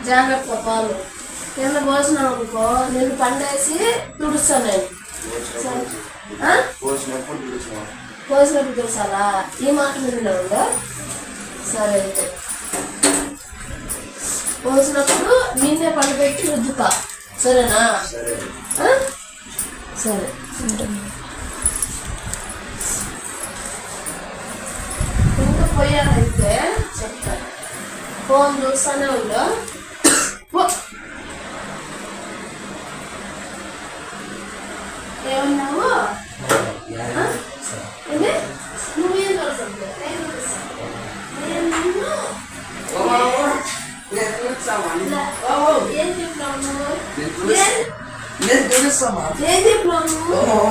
జాగ్రత్త పాలు కింద పోసినాం అనుకో నేను పండేసి తుడుస్తాను నేను. పోసినప్పుడు తుడుసాలా? ఈ మాట మీద ఉందా? సరే అయితే పోసినప్పుడు నిన్నే పండబెట్టి రుద్దుతా, సరేనా? సరే ఇంకా పోయాలైతే చెప్తాను. ఫోన్ చూస్తానే ఉందా? ఏమన్నావు? నువ్వేం చూస్తుంది? ఏం చెప్పినావు నువ్వు?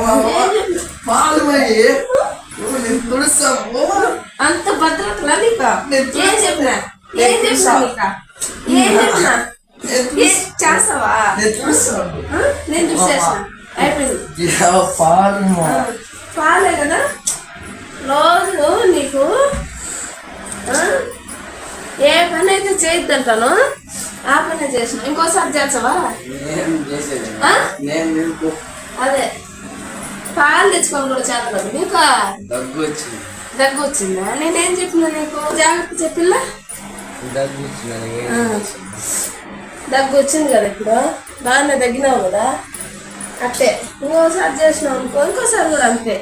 అంత భద్రతలా నీకు? ఏం చెప్పినా? ఏం చెప్పినా? ఏం చెప్పినా? చేస్తావా? నేను చూసేసిన అయిపోయింది. పాలే కదా రోజు నీకు. ఏ పని అయితే చేయొద్దంటాను ఆ పని చేసిన. ఇంకోసారి చేస్తావా? అదే పాలు తెచ్చుకోని కూడా చేస్తాను. నీకు దగ్గు వచ్చిందా? నేనేం చెప్పినా నీకు? జాగ్రత్త చెప్పిల్లా? దగ్గు వచ్చింది కదా ఇప్పుడు, బాగానే తగ్గినావు కదా. అట్టే ఇంకోసారి చేసినావు అనుకో ఇంకోసారి కూడా అంతే.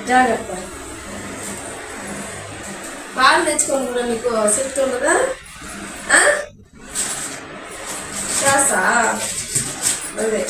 జాగ్రత్త. పాలు తెచ్చుకొని కూడా నీకు శక్తి ఉండదా? చేస్తా అదే.